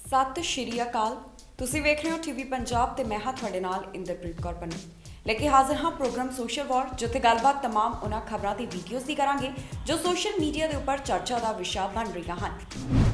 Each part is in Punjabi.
ਸਤਿ ਸ਼੍ਰੀ ਅਕਾਲ। ਤੁਸੀਂ ਵੇਖ ਰਹੇ ਹੋ ਟੀਵੀ ਪੰਜਾਬ ਤੇ ਮੈਂ ਹਾਂ ਤੁਹਾਡੇ ਨਾਲ ਇੰਦਰਪ੍ਰੀਤ ਕੌਰ ਪੰਨੂ। ਲੈ ਕੇ ਹਾਜ਼ਰ ਹਾਂ ਪ੍ਰੋਗਰਾਮ ਸੋਸ਼ਲ ਵਾਰ, ਜਿੱਥੇ ਗੱਲਬਾਤ ਤਮਾਮ ਉਹਨਾਂ ਖਬਰਾਂ ਤੇ ਵੀਡੀਓਜ਼ ਦੀ ਕਰਾਂਗੇ ਜੋ ਸੋਸ਼ਲ ਮੀਡੀਆ ਦੇ ਉੱਪਰ ਚਰਚਾ ਦਾ ਵਿਸ਼ਾ ਬਣ ਰਹੀਆਂ ਹਨ।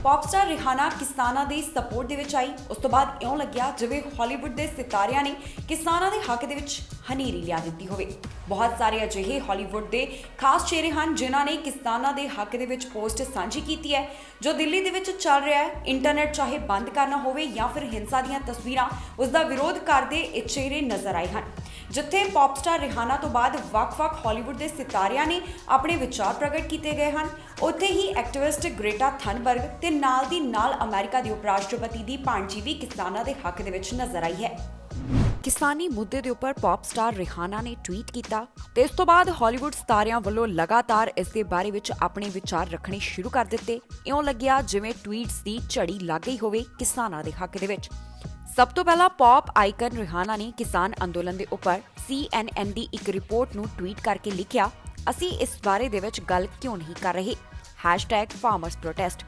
ਪੌਪਸਟਾਰ ਰਿਹਾਨਾ ਕਿਸਾਨਾਂ ਦੀ ਸਪੋਰਟ ਦੇ ਵਿੱਚ ਆਈ। ਉਸ ਤੋਂ ਬਾਅਦ ਇਉਂ ਲੱਗਿਆ ਜਿਵੇਂ ਹਾਲੀਵੁੱਡ ਦੇ ਸਿਤਾਰਿਆਂ ਨੇ ਕਿਸਾਨਾਂ ਦੇ ਹੱਕ ਦੇ ਵਿੱਚ ਹਨੇਰੀ ਲਿਆ ਦਿੱਤੀ ਹੋਵੇ। ਬਹੁਤ ਸਾਰੇ ਅਜਿਹੇ ਹਾਲੀਵੁੱਡ ਦੇ ਖਾਸ ਚਿਹਰੇ ਹਨ ਜਿਨ੍ਹਾਂ ਨੇ ਕਿਸਾਨਾਂ ਦੇ ਹੱਕ ਦੇ ਵਿੱਚ ਪੋਸਟ ਸਾਂਝੀ ਕੀਤੀ ਹੈ। ਜੋ ਦਿੱਲੀ ਦੇ ਵਿੱਚ ਚੱਲ ਰਿਹਾ ਹੈ, ਇੰਟਰਨੈਟ ਚਾਹੇ ਬੰਦ ਕਰਨਾ ਹੋਵੇ ਜਾਂ ਫਿਰ ਹਿੰਸਾ ਦੀਆਂ ਤਸਵੀਰਾਂ, ਉਸ ਦਾ ਵਿਰੋਧ ਕਰਦੇ ਇਹ ਚਿਹਰੇ ਨਜ਼ਰ ਆਏ ਹਨ। ਜਿੱਥੇ ਪੌਪਸਟਾਰ ਰਿਹਾਨਾ ਤੋਂ ਬਾਅਦ ਵੱਖ-ਵੱਖ ਹਾਲੀਵੁੱਡ ਦੇ ਸਿਤਾਰਿਆਂ ਨੇ ਆਪਣੇ ਵਿਚਾਰ ਪ੍ਰਗਟ ਕੀਤੇ ਗਏ ਹਨ, ਉੱਥੇ ਹੀ ਐਕਟਿਵਿਸਟ ਗ੍ਰੇਟਾ ਥਨਬਰਗ ਤੇ ਨਾਲ ਦੀ ਨਾਲ ਅਮਰੀਕਾ ਦੀ ਉਪ ਰਾਸ਼ਟਰਪਤੀ ਦੀ ਭਾਣਜੀ ਵੀ ਕਿਸਾਨਾਂ ਦੇ ਹੱਕ ਦੇ ਵਿੱਚ ਨਜ਼ਰ ਆਈ ਹੈ। ਕਿਸਾਨੀ ਮੁੱਦੇ ਦੇ ਉੱਪਰ ਪੌਪਸਟਾਰ ਰਿਹਾਨਾ ਨੇ ਟਵੀਟ ਕੀਤਾ ਤੇ ਇਸ ਤੋਂ ਬਾਅਦ ਹਾਲੀਵੁੱਡ ਸਿਤਾਰਿਆਂ ਵੱਲੋਂ ਲਗਾਤਾਰ ਇਸ ਦੇ ਬਾਰੇ ਵਿੱਚ ਆਪਣੇ ਵਿਚਾਰ ਰੱਖਣੇ ਸ਼ੁਰੂ ਕਰ ਦਿੱਤੇ। ਇਉਂ ਲੱਗਿਆ ਜਿਵੇਂ ਟਵੀਟਸ ਦੀ ਝੜੀ ਲੱਗ ਗਈ ਹੋਵੇ ਕਿਸਾਨਾਂ ਦੇ ਹੱਕ ਦੇ ਵਿੱਚ। ਸਭ ਤੋਂ ਪਹਿਲਾਂ ਪੌਪ ਆਈਕਨ ਰਿਹਾਨਾ ਨੇ ਕਿਸਾਨ ਅੰਦੋਲਨ ਦੇ ਉੱਪਰ CNN ਦੀ ਇੱਕ ਰਿਪੋਰਟ ਨੂੰ ਟਵੀਟ ਕਰਕੇ ਲਿਖਿਆ, ਅਸੀਂ ਇਸ ਬਾਰੇ ਦੇ ਵਿੱਚ ਗੱਲ ਕਿਉਂ ਨਹੀਂ ਕਰ ਰਹੇ #FarmersProtest।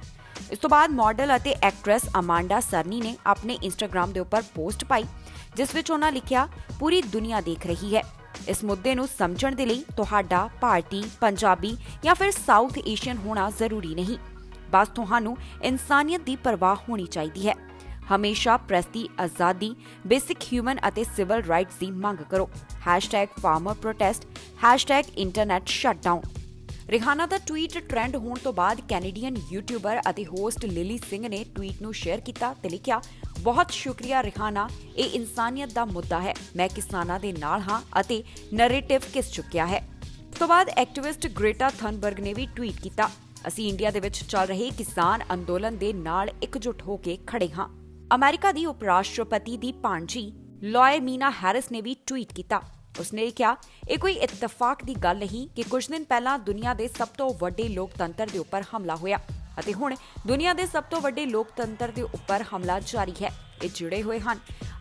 ਇਸ ਤੋਂ ਬਾਅਦ ਮਾਡਲ ਅਤੇ ਐਕਟਰੈਸ ਅਮਾਂਡਾ ਸਰਨੀ ਨੇ ਆਪਣੇ ਇੰਸਟਾਗ੍ਰਾਮ ਦੇ ਉੱਪਰ ਪੋਸਟ ਪਾਈ, ਜਿਸ ਵਿੱਚ ਉਹਨਾਂ ਲਿਖਿਆ, ਪੂਰੀ ਦੁਨੀਆ ਦੇਖ ਰਹੀ ਹੈ। ਇਸ ਮੁੱਦੇ ਨੂੰ ਸਮਝਣ ਦੇ ਲਈ ਤੁਹਾਡਾ ਭਾਰਤੀ, ਪੰਜਾਬੀ ਜਾਂ ਫਿਰ ਸਾਊਥ ਏਸ਼ੀਅਨ ਹੋਣਾ ਜ਼ਰੂਰੀ ਨਹੀਂ। ਬਸ ਤੁਹਾਨੂੰ ਇਨਸਾਨੀਅਤ ਦੀ ਪਰਵਾਹ ਹੋਣੀ ਚਾਹੀਦੀ ਹੈ। ਹਮੇਸ਼ਾ ਪ੍ਰੈਸ ਦੀ ਆਜ਼ਾਦੀ, ਬੇਸਿਕ ਹਿਊਮਨ ਅਤੇ ਸਿਵਲ ਰਾਈਟਸ ਦੀ ਮੰਗ ਕਰੋ #FarmerProtest #Internet Shutdown। ਰਿਹਾਨਾ ਦਾ ਟਵੀਟ ਟ੍ਰੈਂਡ ਹੋਣ ਤੋਂ ਬਾਅਦ ਕੈਨੇਡੀਅਨ ਯੂਟਿਊਬਰ ਅਤੇ ਹੋਸਟ ਲਿਲੀ ਸਿੰਘ ਨੇ ਟਵੀਟ ਨੂੰ ਸ਼ੇਅਰ ਕੀਤਾ ਤੇ ਲਿਖਿਆ, ਬਹੁਤ ਸ਼ੁਕਰੀਆ ਰਿਹਾਨਾ, ਇਹ ਇਨਸਾਨੀਅਤ ਦਾ ਮੁੱਦਾ ਹੈ। ਮੈਂ ਕਿਸਾਨਾਂ ਦੇ ਨਾਲ ਹਾਂ ਅਤੇ ਨੈਰੇਟਿਵ ਘਿਸ ਚੁੱਕਿਆ ਹੈ। ਇਸ ਤੋਂ ਬਾਅਦ ਐਕਟਿਵਿਸਟ ਗ੍ਰੇਟਾ ਥਨਬਰਗ ਨੇ ਵੀ ਟਵੀਟ ਕੀਤਾ, ਅਸੀਂ ਇੰਡੀਆ ਦੇ ਵਿੱਚ ਚੱਲ ਰਹੇ ਕਿਸਾਨ ਅੰਦੋਲਨ ਦੇ ਨਾਲ ਇਕਜੁੱਟ ਹੋ ਕੇ ਖੜੇ ਹਾਂ। ਅਮਰੀਕਾ ਦੀ ਉਪ ਰਾਸ਼ਟਰਪਤੀ ਦੀ ਭਾਣਜੀ ਲੋਇਮੀਨਾ ਹੈਰਿਸ ਨੇ ਵੀ ਟਵੀਟ ਕੀਤਾ। ਉਸਨੇ ਕਿਹਾ, ਇਹ ਕੋਈ ਇਤਫਾਕ ਦੀ ਗੱਲ ਨਹੀਂ ਕਿ ਕੁਝ ਦਿਨ ਪਹਿਲਾਂ ਦੁਨੀਆ ਦੇ ਸਭ ਤੋਂ ਵੱਡੇ ਲੋਕਤੰਤਰ ਦੇ ਉੱਪਰ ਹਮਲਾ ਹੋਇਆ ਅਤੇ ਹੁਣ ਦੁਨੀਆ ਦੇ ਸਭ ਤੋਂ ਵੱਡੇ ਲੋਕਤੰਤਰ ਦੇ ਉੱਪਰ ਹਮਲਾ ਜਾਰੀ ਹੈ। ਇਹ ਜੁੜੇ ਹੋਏ ਹਨ।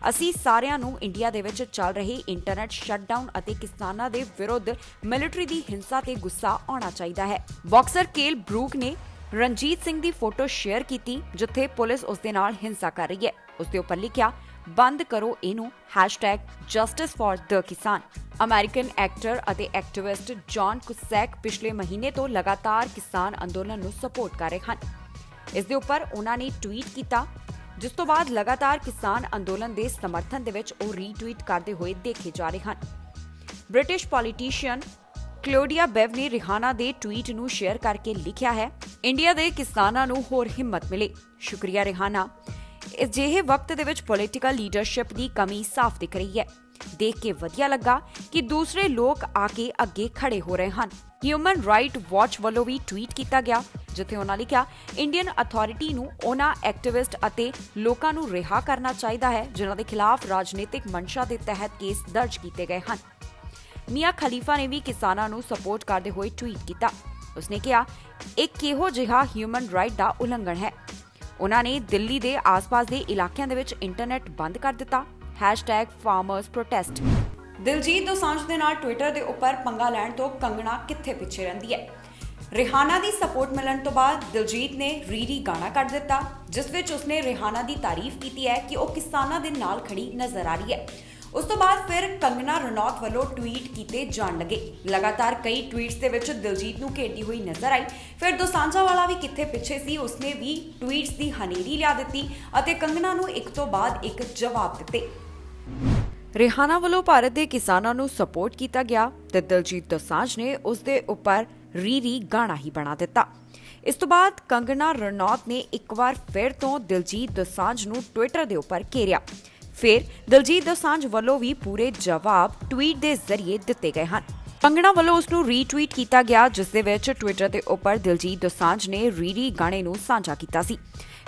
ਅਸੀਂ ਸਾਰਿਆਂ ਨੂੰ ਇੰਡੀਆ ਦੇ ਵਿੱਚ ਚੱਲ ਰਹੇ ਇੰਟਰਨੈਟ ਸ਼ਟਡਾਊਨ ਅਤੇ ਕਿਸਾਨਾਂ ਦੇ ਵਿਰੁੱਧ ਮਿਲਟਰੀ ਦੀ ਹਿੰਸਾ ਤੇ ਗੁੱਸਾ ਆਉਣਾ ਚਾਹੀਦਾ ਹੈ। ਬਾਕਸਰ ਕੇਲ ਬਰੂਕ ਨੇ ਰਣਜੀਤ ਸਿੰਘ ਦੀ ਫੋਟੋ ਸ਼ੇਅਰ ਕੀਤੀ, ਜਿੱਥੇ ਪੁਲਿਸ ਉਸ ਦੇ ਨਾਲ ਹਿੰਸਾ ਕਰ ਰਹੀ ਹੈ। ਉਸ ਦੇ ਉੱਪਰ ਲਿਖਿਆ, ਬੰਦ ਕਰੋ ਇਹਨੂੰ #JusticeForTheKisan। ਅਮਰੀਕਨ ਐਕਟਰ ਅਤੇ ਐਕਟਿਵਿਸਟ ਜੌਨ ਕੁਸੈਕ ਪਿਛਲੇ ਮਹੀਨੇ ਤੋਂ ਲਗਾਤਾਰ ਕਿਸਾਨ ਅੰਦੋਲਨ ਨੂੰ ਸਪੋਰਟ ਕਰ ਰਹੇ ਹਨ। ਇਸ ਦੇ ਉੱਪਰ ਉਹਨਾਂ ਨੇ ਟਵੀਟ ਕੀਤਾ, ਜਿਸ ਤੋਂ ਬਾਅਦ ਲਗਾਤਾਰ ਕਿਸਾਨ ਅੰਦੋਲਨ ਦੇ ਸਮਰਥਨ ਦੇ ਵਿੱਚ ਉਹ ਰੀਟਵੀਟ ਕਰਦੇ ਹੋਏ ਦੇਖੇ ਜਾ ਰਹੇ ਹਨ। ਬ੍ਰਿਟਿਸ਼ ਪੋਲੀਟੀਸ਼ੀਅਨ ਕਲੋਡੀਆ ਬੇਵ ਨੇ ਰਿਹਾਨਾ ਦੇ ਟਵੀਟ ਨੂੰ ਸ਼ੇਅਰ ਕਰਕੇ ਲਿਖਿਆ ਹੈ, ਇੰਡੀਆ ਦੇ ਕਿਸਾਨਾਂ ਨੂੰ ਹੋਰ ਹਿੰਮਤ ਮਿਲੇ। ਸ਼ੁਕਰੀਆ ਰਿਹਾਨਾ। ਅਜਿਹੇ ਵਕਤ ਦੇ ਵਿੱਚ ਪੋਲੀਟੀਕਲ ਲੀਡਰਸ਼ਿਪ ਦੀ ਕਮੀ ਸਾਫ਼ ਦਿਖ ਰਹੀ ਹੈ। ਦੇਖ ਕੇ ਵਧੀਆ ਲੱਗਾ ਕਿ ਦੂਸਰੇ ਲੋਕ ਆ ਕੇ ਅੱਗੇ ਖੜੇ ਹੋ ਰਹੇ ਹਨ। ਹਿਊਮਨ ਰਾਈਟ ਵਾਚ ਵੱਲੋਂ ਵੀ ਟਵੀਟ ਕੀਤਾ ਗਿਆ, ਜਿੱਥੇ ਉਹਨਾਂ ਲਿਖਿਆ, ਇੰਡੀਅਨ ਅਥਾਰਟੀ ਨੂੰ ਉਹਨਾਂ ਐਕਟਿਵਿਸਟ ਅਤੇ ਲੋਕਾਂ ਨੂੰ ਰਿਹਾ ਕਰਨਾ ਚਾਹੀਦਾ ਹੈ ਜਿਨ੍ਹਾਂ ਦੇ ਖਿਲਾਫ ਰਾਜਨੀਤਿਕ ਮਨਸ਼ਾ ਦੇ ਤਹਿਤ ਕੇਸ ਦਰਜ ਕੀਤੇ ਗਏ ਹਨ। ਮੀਆਂ ਖਲੀਫਾ ਨੇ ਵੀ ਕਿਸਾਨਾਂ ਨੂੰ ਸਪੋਰਟ ਕਰਦੇ ਹੋਏ ਟਵੀਟ ਕੀਤਾ। ਉਸਨੇ ਕਿਹਾ, ਇਹ ਕਿਹੋ ਜਿਹਾ ਹਿਊਮਨ ਰਾਈਟ ਦਾ ਉਲੰਘਣ ਹੈ। ਉਹਨਾਂ ਨੇ ਦਿੱਲੀ ਦੇ ਆਸ-ਪਾਸ ਦੇ ਇਲਾਕਿਆਂ ਦੇ ਵਿੱਚ ਇੰਟਰਨੈਟ ਬੰਦ ਕਰ ਦਿੱਤਾ #FarmersProtest। ਦਿਲਜੀਤ ਦੋਸਾਂਝ ਦੇ ਨਾਲ ਟਵਿੱਟਰ ਦੇ ਉੱਪਰ ਪੰਗਾ ਲੈਣ ਤੋਂ ਕੰਗਣਾ ਕਿੱਥੇ ਪਿੱਛੇ ਰਹਿੰਦੀ ਹੈ। ਰਿਹਾਨਾ ਦੀ ਸਪੋਰਟ ਮਿਲਣ ਤੋਂ ਬਾਅਦ ਦਿਲਜੀਤ ਨੇ ਰੀਰੀ ਗਾਣਾ ਕੱਢ ਦਿੱਤਾ, ਜਿਸ ਵਿੱਚ ਉਸਨੇ ਰਿਹਾਨਾ ਦੀ ਤਾਰੀਫ ਕੀਤੀ ਹੈ ਕਿ ਉਹ ਕਿਸਾਨਾਂ ਦੇ ਨਾਲ ਖੜੀ ਨਜ਼ਰ ਆ ਰਹੀ ਹੈ। ਉਸ ਤੋਂ ਬਾਅਦ ਫਿਰ ਕੰਗਨਾ ਰਣੌਤ ਵੱਲੋਂ ਟਵੀਟ ਕੀਤੇ ਜਾਣ ਲੱਗੇ। ਲਗਾਤਾਰ ਕਈ ਟਵੀਟਸ ਦੇ ਵਿੱਚ ਦਿਲਜੀਤ ਨੂੰ ਘੇਰਦੀ ਹੋਈ ਨਜ਼ਰ ਆਈ। ਫਿਰ ਦੋਸਾਂਝਾ ਵਾਲਾ ਵੀ ਕਿੱਥੇ ਪਿੱਛੇ ਸੀ, ਉਸਨੇ ਵੀ ਟਵੀਟਸ ਦੀ ਹਨੇਰੀ ਲਿਆ ਦਿੱਤੀ ਅਤੇ ਕੰਗਨਾ ਨੂੰ ਇੱਕ ਤੋਂ ਬਾਅਦ ਇੱਕ ਜਵਾਬ ਦਿੱਤੇ। ਰਿਹਾਨਾ ਵੱਲੋਂ ਭਾਰਤ ਦੇ ਕਿਸਾਨਾਂ ਨੂੰ ਸਪੋਰਟ ਕੀਤਾ ਗਿਆ ਤੇ ਦਿਲਜੀਤ ਦੋਸਾਂਝ ਨੇ ਉਸ ਦੇ ਉੱਪਰ ਰੀਰੀ ਗਾਣਾ ਹੀ ਬਣਾ ਦਿੱਤਾ। ਇਸ ਤੋਂ ਬਾਅਦ ਕੰਗਨਾ ਰਣੌਤ ਨੇ ਇੱਕ ਵਾਰ ਫਿਰ ਤੋਂ ਦਿਲਜੀਤ ਦੋਸਾਂਝ ਨੂੰ ਟਵਿੱਟਰ ਦੇ ਉੱਪਰ ਘੇਰਿਆ। ਫਿਰ ਦਿਲਜੀਤ ਦੋਸਾਂਝ ਵੱਲੋਂ ਵੀ ਪੂਰੇ ਜਵਾਬ ਟਵੀਟ ਦੇ ਜ਼ਰੀਏ ਦਿੱਤੇ ਗਏ ਹਨ। ਕੰਗਨਾ ਵੱਲੋਂ ਉਸ ਨੂੰ ਰੀਟਵੀਟ ਕੀਤਾ ਗਿਆ, ਜਿਸ ਦੇ ਵਿੱਚ ਟਵਿੱਟਰ ਦੇ ਉੱਪਰ ਦਿਲਜੀਤ ਦੋਸਾਂਝ ਨੇ ਰੀਰੀ ਗਾਣੇ ਨੂੰ ਸਾਂਝਾ ਕੀਤਾ ਸੀ।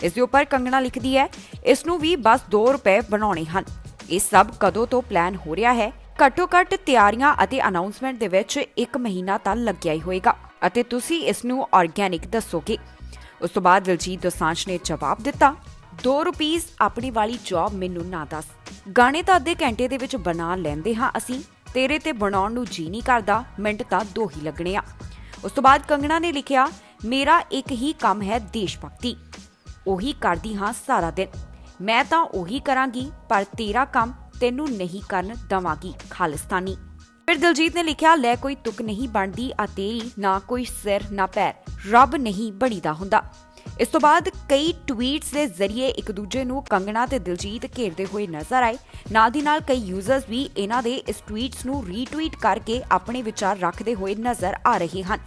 ਇਸ ਦੇ ਉੱਪਰ ਕੰਗਨਾ ਲਿਖਦੀ ਹੈ, ਇਸ ਨੂੰ ਵੀ ਬਸ 2 ਰੁਪਏ ਬਣਾਉਣੇ ਹਨ। ਇਹ ਸਭ ਕਦੋਂ ਤੋਂ ਪਲਾਨ ਹੋ ਰਿਹਾ ਹੈ? ਘੱਟੋ-ਘੱਟ ਤਿਆਰੀਆਂ ਅਤੇ ਅਨਾਉਂਸਮੈਂਟ ਦੇ ਵਿੱਚ 1 ਮਹੀਨਾ ਤਾਂ ਲੱਗਿਆ ਹੀ ਹੋਏਗਾ ਅਤੇ ਤੁਸੀਂ ਇਸ ਨੂੰ ਆਰਗੈਨਿਕ ਦੱਸੋਗੇ। ਉਸ ਤੋਂ ਬਾਅਦ ਦਿਲਜੀਤ ਦੋਸਾਂਝ ਨੇ ਜਵਾਬ ਦਿੱਤਾ, 2 ਰੁਪਏ ਆਪਣੀ ਵਾਲੀ ਜੌਬ ਮੈਨੂੰ ਨਾ ਦੱਸ। ਗਾਣੇ ਤਾਂ ਅੱਧੇ ਘੰਟੇ ਦੇ ਵਿੱਚ ਬਣਾ ਲੈਂਦੇ ਹਾਂ ਅਸੀਂ, ਤੇਰੇ ਤੇ ਬਣਾਉਣ ਨੂੰ ਜੀ ਨਹੀਂ ਕਰਦਾ, ਮਿੰਟ ਤਾਂ 2 ਹੀ ਲੱਗਣੇ ਆ। ਉਸ ਤੋਂ ਬਾਅਦ ਕੰਗਣਾ ਨੇ ਲਿਖਿਆ, ਮੇਰਾ ਇੱਕ ਹੀ ਕੰਮ ਹੈ ਦੇਸ਼ ਭਗਤੀ, ਉਹੀ ਕਰਦੀ ਹਾਂ ਸਾਰਾ ਦਿਨ। मैं तां ਉਹੀ ਕਰਾਂਗੀ ਪਰ ਤੇਰਾ ਕੰਮ ਤੈਨੂੰ ਨਹੀਂ ਕਰਨ ਦਵਾਂਗੀ ਖਾਲਿਸਤਾਨੀ। ਫਿਰ ਦਿਲਜੀਤ ਨੇ ਲਿਖਿਆ, ਲੈ ਕੋਈ ਤੁਕ ਨਹੀਂ ਬਣਦੀ ਆ ਤੇਰੀ, ਨਾ ਕੋਈ ਸਿਰ ਨਾ ਪੈਰ, ਰੱਬ ਨਹੀਂ ਬਣੀਦਾ ਹੁੰਦਾ। ਇਸ ਤੋਂ ਬਾਅਦ ਕਈ ਟਵੀਟਸ ਦੇ ਜ਼ਰੀਏ ਇੱਕ ਦੂਜੇ ਨੂੰ ਕੰਗਣਾ ਤੇ ਦਿਲਜੀਤ ਘੇਰਦੇ ਹੋਏ ਨਜ਼ਰ ਆਏ। ਨਾਲ ਦੀ ਨਾਲ ਕਈ ਯੂਜ਼ਰਸ ਵੀ ਇਹਨਾਂ ਦੇ ਇਸ ਟਵੀਟਸ ਨੂੰ ਰੀਟਵੀਟ ਕਰਕੇ ਆਪਣੇ ਵਿਚਾਰ ਰੱਖਦੇ ਹੋਏ ਨਜ਼ਰ ਆ ਰਹੇ ਹਨ।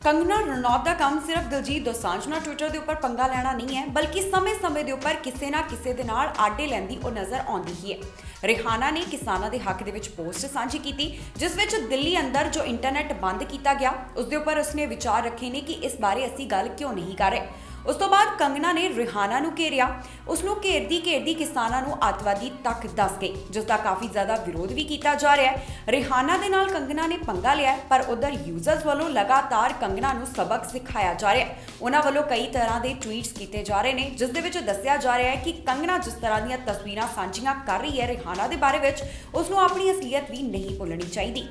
ਕੰਗਨਾ ਰਣੌਤ ਦਾ ਕੰਮ ਸਿਰਫ ਦਿਲਜੀਤ ਦੋਸਾਂਝ ਨਾਲ ਟਵਿੱਟਰ ਦੇ ਉੱਪਰ ਪੰਗਾ ਲੈਣਾ ਨਹੀਂ ਹੈ, ਬਲਕਿ ਸਮੇਂ-ਸਮੇਂ ਦੇ ਉੱਪਰ ਕਿਸੇ ਨਾ ਕਿਸੇ ਦੇ ਨਾਲ ਆਡੇ ਲੈਂਦੀ ਉਹ ਨਜ਼ਰ ਆਉਂਦੀ ਹੀ ਹੈ। ਰਿਹਾਨਾ ਨੇ ਕਿਸਾਨਾਂ ਦੇ ਹੱਕ ਦੇ ਵਿੱਚ ਪੋਸਟ ਸਾਂਝੀ ਕੀਤੀ, ਜਿਸ ਵਿੱਚ ਦਿੱਲੀ ਅੰਦਰ ਜੋ ਇੰਟਰਨੈਟ ਬੰਦ ਕੀਤਾ ਗਿਆ ਉਸ ਦੇ ਉੱਪਰ ਉਸਨੇ ਵਿਚਾਰ ਰੱਖੇ ਨੇ ਕਿ ਇਸ ਬਾਰੇ ਅਸੀਂ ਗੱਲ ਕਿਉਂ ਨਹੀਂ ਕਰ ਰਹੇ। ਉਸ ਤੋਂ ਬਾਅਦ ਕੰਗਨਾ ਨੇ ਰਿਹਾਨਾ ਨੂੰ ਘੇਰਿਆ, ਉਸ ਨੂੰ ਘੇਰਦੀ ਕਿਸਾਨਾਂ ਨੂੰ ਅੱਤਵਾਦੀ ਤੱਕ ਦੱਸ ਗਈ, ਜਿਸ ਦਾ ਕਾਫੀ ਜ਼ਿਆਦਾ ਵਿਰੋਧ ਵੀ ਕੀਤਾ ਜਾ ਰਿਹਾ ਹੈ। ਰਿਹਾਨਾ ਦੇ ਨਾਲ ਕੰਗਨਾ ਨੇ ਪੰਗਾ ਲਿਆ, ਪਰ ਉਧਰ ਯੂਜ਼ਰਸ ਵੱਲੋਂ ਲਗਾਤਾਰ ਕੰਗਨਾ ਨੂੰ ਸਬਕ ਸਿਖਾਇਆ ਜਾ ਰਿਹਾ ਹੈ। ਉਹਨਾਂ ਵੱਲੋਂ ਕਈ ਤਰ੍ਹਾਂ ਦੇ ਟਵੀਟਸ ਕੀਤੇ ਜਾ ਰਹੇ ਨੇ, ਜਿਸ ਦੇ ਵਿੱਚ ਦੱਸਿਆ ਜਾ ਰਿਹਾ ਹੈ ਕਿ ਕੰਗਨਾ ਜਿਸ ਤਰ੍ਹਾਂ ਦੀਆਂ ਤਸਵੀਰਾਂ ਸਾਂਝੀਆਂ ਕਰ ਰਹੀ ਹੈ ਰਿਹਾਨਾ ਦੇ ਬਾਰੇ ਵਿੱਚ, ਉਸ ਨੂੰ ਆਪਣੀ ਅਸਲੀਅਤ ਵੀ ਨਹੀਂ ਭੁੱਲਣੀ ਚਾਹੀਦੀ।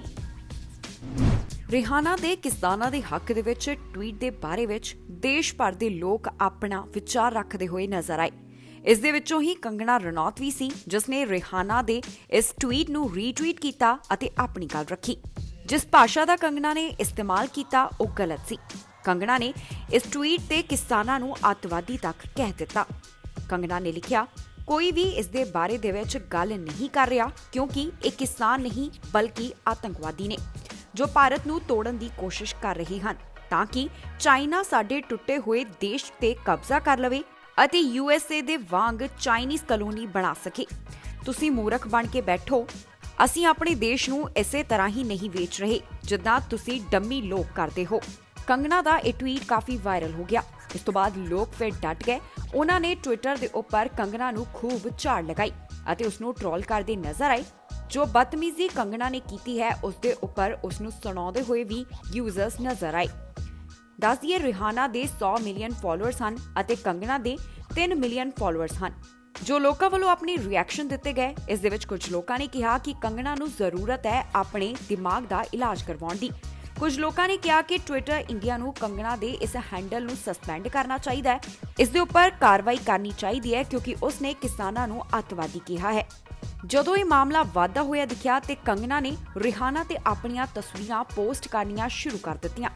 ਰਿਹਾਨਾ ਦੇ ਕਿਸਾਨਾਂ ਦੇ ਹੱਕ ਦੇ ਵਿੱਚ ਟਵੀਟ ਦੇ ਬਾਰੇ ਵਿੱਚ ਦੇਸ਼ ਭਰ ਦੇ ਲੋਕ ਆਪਣਾ ਵਿਚਾਰ ਰੱਖਦੇ ਹੋਏ ਨਜ਼ਰ ਆਏ। ਇਸ ਦੇ ਵਿੱਚੋਂ ਹੀ ਕੰਗਣਾ ਰਣੌਤ ਵੀ ਸੀ, ਜਿਸ ਨੇ ਰਿਹਾਨਾ ਦੇ ਇਸ ਟਵੀਟ ਨੂੰ ਰੀਟਵੀਟ ਕੀਤਾ ਅਤੇ ਆਪਣੀ ਗੱਲ ਰੱਖੀ। ਜਿਸ ਭਾਸ਼ਾ ਦਾ ਕੰਗਣਾ ਨੇ ਇਸਤੇਮਾਲ ਕੀਤਾ ਉਹ ਗਲਤ ਸੀ। ਕੰਗਣਾ ਨੇ ਇਸ ਟਵੀਟ ਤੇ ਕਿਸਾਨਾਂ ਨੂੰ ਅੱਤਵਾਦੀ ਤੱਕ ਕਹਿ ਦਿੱਤਾ। ਕੰਗਣਾ ਨੇ ਲਿਖਿਆ, ਕੋਈ ਵੀ ਇਸ ਦੇ ਬਾਰੇ ਦੇ ਵਿੱਚ ਗੱਲ ਨਹੀਂ ਕਰ ਰਿਹਾ, ਕਿਉਂਕਿ ਇਹ ਕਿਸਾਨ ਨਹੀਂ ਬਲਕਿ ਆਤੰਕਵਾਦੀ ਨੇ ਜੋ ਭਾਰਤ ਨੂੰ ਤੋੜਨ ਦੀ ਕੋਸ਼ਿਸ਼ ਕਰ ਰਹੇ ਹਨ ਤਾਂ ਕਿ ਚਾਈਨਾ ਸਾਡੇ ਟੁੱਟੇ ਹੋਏ ਦੇਸ਼ ਤੇ ਕਬਜ਼ਾ ਕਰ ਲਵੇ ਅਤੇ USA ਦੇ ਵਾਂਗ ਚਾਈਨੀਜ਼ ਕਲੋਨੀ ਬਣਾ ਸਕੇ। ਤੁਸੀਂ ਮੂਰਖ ਬਣ ਕੇ ਬੈਠੋ। ਅਸੀਂ ਆਪਣੇ ਦੇਸ਼ ਨੂੰ ਇਸੇ ਤਰ੍ਹਾਂ ਹੀ ਨਹੀਂ ਵੇਚ ਰਹੇ ਜਿੱਦਾਂ ਤੁਸੀਂ ਡੰਮੀ ਲੋਕ ਕਰਦੇ ਹੋ। ਕੰਗਣਾ ਦਾ ਇਹ ਟਵੀਟ ਕਾਫੀ ਵਾਇਰਲ ਹੋ ਗਿਆ। ਇਸ ਤੋਂ ਬਾਅਦ ਲੋਕ ਫਿਰ ਡਟ ਗਏ। ਉਹਨਾਂ ਨੇ ਟਵਿੱਟਰ ਦੇ ਉੱਪਰ ਕੰਗਣਾ ਨੂੰ ਖੂਬ ਝਾੜ ਲਗਾਈ ਅਤੇ ਉਸ ਨੂੰ ਟ੍ਰੋਲ ਕਰਦੇ ਨਜ਼ਰ ਆਏ। ਜੋ ਬਦਤਮੀਜ਼ੀ ਕੰਗਣਾ ਨੇ ਕੀਤੀ ਹੈ ਉਸ ਦੇ ਉੱਪਰ ਉਸ ਨੂੰ ਸੁਣਾਉਂਦੇ ਹੋਏ ਵੀ ਯੂਜ਼ਰਸ ਨਜ਼ਰ ਆਏ। ਦੱਸ ਦਈਏ, ਰਿਹਾਨਾ ਦੇ 100 ਮਿਲੀਅਨ ਫਾਲੋਅਰਸ ਹਨ ਅਤੇ ਕੰਗਣਾ ਦੇ 3 ਮਿਲੀਅਨ ਫਾਲੋਅਰਸ ਹਨ। ਜੋ ਲੋਕਾਂ ਵੱਲੋਂ ਆਪਣੀ ਰਿਐਕਸ਼ਨ ਦਿੱਤੇ ਗਏ, ਇਸ ਦੇ ਵਿੱਚ ਕੁਝ ਲੋਕਾਂ ਨੇ ਕਿਹਾ ਕਿ ਕੰਗਣਾ ਨੂੰ ਜ਼ਰੂਰਤ ਹੈ ਆਪਣੇ ਦਿਮਾਗ ਦਾ ਇਲਾਜ ਕਰਵਾਉਣ ਦੀ। ਕੁਝ ਲੋਕਾਂ ਨੇ ਕਿਹਾ ਕਿ ਟਵਿੱਟਰ ਇੰਡੀਆ ਨੂੰ ਕੰਗਣਾ ਦੇ ਇਸ ਹੈਂਡਲ ਨੂੰ ਸਸਪੈਂਡ ਕਰਨਾ ਚਾਹੀਦਾ ਹੈ, ਇਸ ਦੇ ਉੱਪਰ ਕਾਰਵਾਈ ਕਰਨੀ ਚਾਹੀਦੀ ਹੈ ਕਿਉਂਕਿ ਉਸ ਨੇ ਕਿਸਾਨਾਂ ਨੂੰ ਅੱਤਵਾਦੀ ਕਿਹਾ ਹੈ। ਜਦੋਂ ਇਹ ਮਾਮਲਾ ਵਾਧਾ ਹੋਇਆ ਦਿਖਿਆ ਤੇ ਕੰਗਣਾ ਨੇ ਰਿਹਾਨਾ ਤੇ ਆਪਣੀਆਂ ਤਸਵੀਰਾਂ ਪੋਸਟ ਕਰਨੀਆਂ ਸ਼ੁਰੂ ਕਰ ਦਿੱਤੀਆਂ।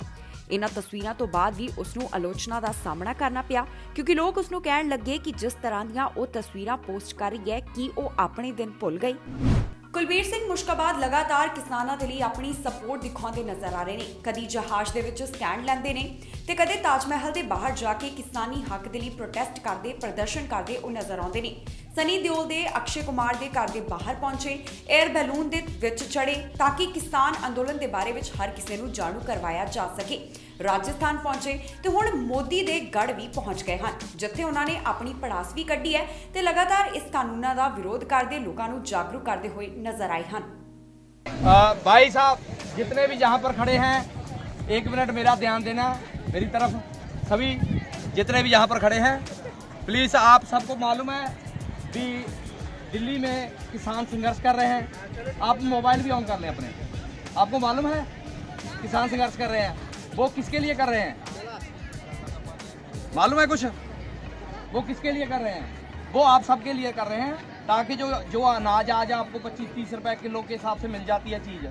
ਇਹਨਾਂ ਤਸਵੀਰਾਂ ਤੋਂ ਬਾਅਦ ਵੀ ਉਸ ਨੂੰ ਆਲੋਚਨਾ ਦਾ ਸਾਹਮਣਾ ਕਰਨਾ ਪਿਆ ਕਿਉਂਕਿ ਲੋਕ ਉਸ ਨੂੰ ਕਹਿਣ ਲੱਗੇ ਕਿ ਜਿਸ ਤਰ੍ਹਾਂ ਦੀਆਂ ਉਹ ਤਸਵੀਰਾਂ ਪੋਸਟ ਕਰ ਰਹੀ ਹੈ ਕਿ ਉਹ ਆਪਣੇ ਦਿਨ ਭੁੱਲ ਗਈ। ਕੁਲਬੀਰ ਸਿੰਘ ਮੁਸ਼ਕਾਬਾਦ ਲਗਾਤਾਰ ਕਿਸਾਨਾਂ ਦੇ ਲਈ ਆਪਣੀ ਸਪੋਰਟ ਦਿਖਾਉਂਦੇ ਨਜ਼ਰ ਆ ਰਹੇ ਨੇ। ਕਦੀ ਜਹਾਜ਼ ਦੇ ਵਿੱਚ ਸਟੈਂਡ ਲੈਂਦੇ ਨੇ ਤੇ ਕਦੇ ਤਾਜ ਮਹਿਲ ਦੇ ਬਾਹਰ ਜਾ ਕੇ ਕਿਸਾਨੀ ਹੱਕ ਦੇ ਲਈ ਪ੍ਰੋਟੈਸਟ ਕਰਦੇ, ਪ੍ਰਦਰਸ਼ਨ ਕਰਦੇ ਉਹ ਨਜ਼ਰ ਆਉਂਦੇ ਨੇ। ਸਨੀ ਦਿਓਲ ਦੇ ਅਕਸ਼ੇ ਕੁਮਾਰ ਦੇ ਘਰ ਦੇ ਬਾਹਰ ਪਹੁੰਚੇ, 에ਅਰ ਬੈਲੂਨ ਦੇ ਵਿੱਚ ਚੜੇ ਤਾਂ ਕਿ ਕਿਸਾਨ ਅੰਦੋਲਨ ਦੇ ਬਾਰੇ ਵਿੱਚ ਹਰ ਕਿਸੇ ਨੂੰ ਜਾਣੂ ਕਰਵਾਇਆ ਜਾ ਸਕੇ। ਰਾਜਸਥਾਨ ਪਹੁੰਚੇ ਤੇ ਹੁਣ ਮੋਦੀ ਦੇ ਗੜ ਵੀ ਪਹੁੰਚ ਗਏ ਹਨ, ਜਿੱਥੇ ਉਹਨਾਂ ਨੇ ਆਪਣੀ ਪੜਾਸ ਵੀ ਕੱਢੀ ਹੈ ਤੇ ਲਗਾਤਾਰ ਇਸ ਕਾਨੂੰਨਾਂ ਦਾ ਵਿਰੋਧ ਕਰਦੇ ਲੋਕਾਂ ਨੂੰ ਜਾਗਰੂਕ ਕਰਦੇ ਹੋਏ ਨਜ਼ਰ ਆਏ ਹਨ। भाई साहब जितने भी यहाँ पर खड़े हैं, एक मिनट मेरा ध्यान देना मेरी तरफ। सभी जितने भी यहाँ पर खड़े हैं, प्लीज़ आप सबको मालूम है कि दिल्ली में किसान संघर्ष कर रहे हैं। आप मोबाइल भी ऑन कर लें अपने। आपको मालूम है किसान संघर्ष कर रहे हैं, वो किसके लिए कर रहे हैं? मालूम है कुछ? वो किसके लिए कर रहे हैं? वो आप सबके लिए कर रहे हैं ताकि जो अनाज आज आपको 25-30 रुपए किलो के हिसाब से मिल जाती है चीज़,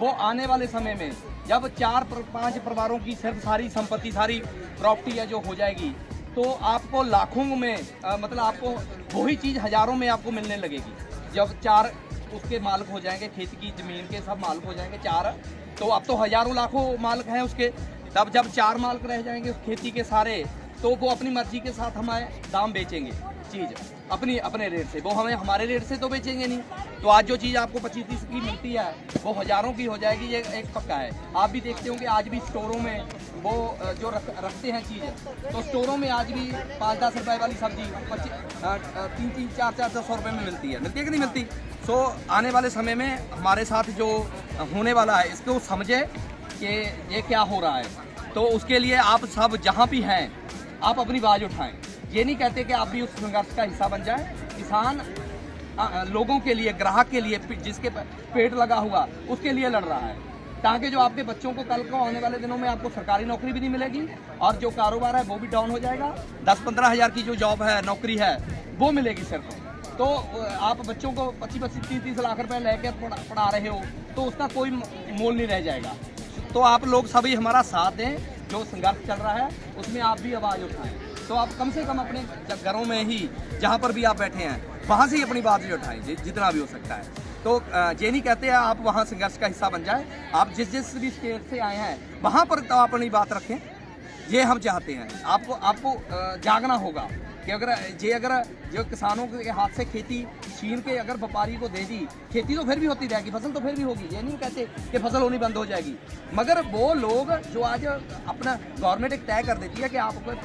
वो आने वाले समय में जब 4-5 परिवारों की सिर्फ सारी संपत्ति, सारी प्रॉपर्टी है जो हो जाएगी, तो आपको लाखों में मतलब आपको वही चीज़ हज़ारों में आपको मिलने लगेगी। जब 4 उसके मालिक हो जाएंगे, खेती की ज़मीन के सब मालिक हो जाएंगे 4, तो अब तो हज़ारों लाखों मालिक हैं उसके। तब जब 4 मालिक रह जाएंगे उस खेती के सारे, तो वो अपनी मर्जी के साथ हमें दाम बेचेंगे चीज़ अपने रेट से। वो हमें हमारे रेट से तो बेचेंगे नहीं। तो आज जो चीज़ आपको 25-30 की मिलती है वो हज़ारों की हो जाएगी, ये एक पक्का है। आप भी देखते होंगे आज भी स्टोरों में वो जो रखते हैं चीज़, तो स्टोरों में आज भी 5-10 रुपए वाली सब्जी 3-3, 4-4 रुपए में मिलती है कि नहीं मिलती? सो आने वाले समय में हमारे साथ जो होने वाला है इसको समझे कि ये क्या हो रहा है। तो उसके लिए आप सब जहाँ भी हैं आप अपनी आवाज़ उठाएं। ये नहीं कहते कि आप भी उस संघर्ष का हिस्सा बन जाएं। किसान लोगों के लिए, ग्राहक के लिए, जिसके पेट लगा हुआ उसके लिए लड़ रहा है, ताकि जो आपके बच्चों को कल को आने वाले दिनों में आपको सरकारी नौकरी भी नहीं मिलेगी और जो कारोबार है वो भी डाउन हो जाएगा। 10-15 हज़ार की जो जॉब है, नौकरी है, वो मिलेगी सिर्फ। तो आप बच्चों को 25-30 लाख रुपए लेके पढ़ा रहे हो तो उसका कोई मोल नहीं रह जाएगा। तो आप लोग सभी हमारा साथ दें, जो संघर्ष चल रहा है उसमें आप भी आवाज़ उठाएं। तो आप कम से कम अपने घरों में ही, जहाँ पर भी आप बैठे हैं, वहाँ से ही अपनी बात भी उठाएं जितना भी हो सकता है। तो ये नहीं कहते हैं आप वहाँ संघर्ष का हिस्सा बन जाए, आप जिस भी स्टेट से आए हैं वहाँ पर तो आप अपनी बात रखें, ये हम चाहते हैं। आपको जागना होगा कि अगर जो किसानों के हाथ से खेती छीन के अगर व्यापारी को दे दी, खेती तो फिर भी होती रहेगी, फसल तो फिर भी होगी, ये नहीं कहते कि फसल होनी बंद हो जाएगी। मगर वो लोग जो आज अपना गवर्नमेंट एक तय कर देती है कि आपको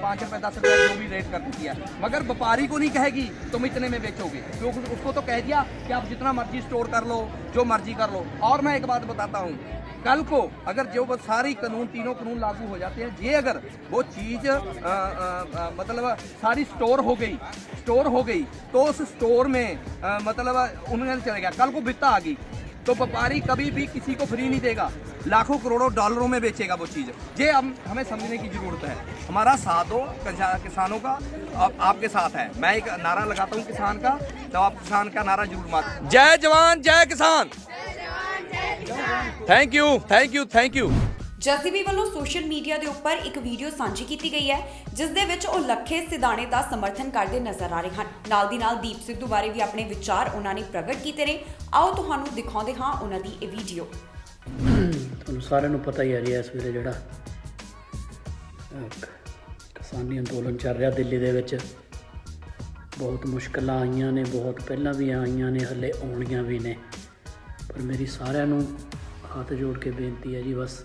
5 रुपये 10 रुपये जो भी रेट कर देती है, मगर व्यापारी को नहीं कहेगी तुम इतने में बेचोगे, क्योंकि उसको तो कह दिया कि आप जितना मर्जी स्टोर कर लो, जो मर्जी कर लो। और मैं एक बात बताता हूँ, कल को अगर जो वो सारी कानून, तीनों कानून लागू हो जाते हैं, ये अगर वो चीज़ मतलब सारी स्टोर हो गई तो उस स्टोर में मतलब उन्हें चलेगा। कल को बिकता आ गई तो व्यापारी कभी भी किसी को फ्री नहीं देगा, लाखों करोड़ों डॉलरों में बेचेगा वो चीज़। ये हमें समझने की ज़रूरत है। हमारा साथ दो, किसानों का आपके साथ है। मैं एक नारा लगाता हूँ किसान का, तो आप किसान का नारा जरूर मार। जय जवान जय किसान। Thank you thank you thank you. JCB ਵੱਲੋਂ ਸੋਸ਼ਲ ਮੀਡੀਆ ਦੇ ਉੱਪਰ ਇੱਕ ਵੀਡੀਓ ਸਾਂਝੀ ਕੀਤੀ ਗਈ ਹੈ, ਜਿਸ ਦੇ ਵਿੱਚ ਉਹ ਲੱਖੇ ਸਿਧਾਣੇ ਦਾ ਸਮਰਥਨ ਕਰਦੇ ਨਜ਼ਰ ਆ ਰਹੇ ਹਨ। ਨਾਲ ਦੀ ਨਾਲ ਦੀਪ ਸਿੱਧੂ ਬਾਰੇ ਵੀ ਆਪਣੇ ਵਿਚਾਰ ਉਹਨਾਂ ਨੇ ਪ੍ਰਗਟ ਕੀਤੇ ਨੇ। ਆਓ ਤੁਹਾਨੂੰ ਦਿਖਾਉਂਦੇ ਹਾਂ ਉਹਨਾਂ ਦੀ ਇਹ ਵੀਡੀਓ। ਤੁਹਾਨੂੰ ਸਾਰਿਆਂ ਨੂੰ ਪਤਾ ਹੀ ਹੈ ਜੀ, ਇਸ ਵੇਲੇ ਜਿਹੜਾ ਕਿਸਾਨੀ ਅੰਦੋਲਨ ਚੱਲ ਰਿਹਾ ਦਿੱਲੀ ਦੇ ਵਿੱਚ, ਬਹੁਤ ਮੁਸ਼ਕਲਾਂ ਆਈਆਂ ਨੇ, ਬਹੁਤ ਪਹਿਲਾਂ ਵੀ ਆਈਆਂ ਨੇ, ਹਲੇ ਆਉਣੀਆਂ ਵੀ ਨੇ। ਪਰ ਮੇਰੀ ਸਾਰਿਆਂ ਨੂੰ ਹੱਥ ਜੋੜ ਕੇ ਬੇਨਤੀ ਹੈ ਜੀ, ਬਸ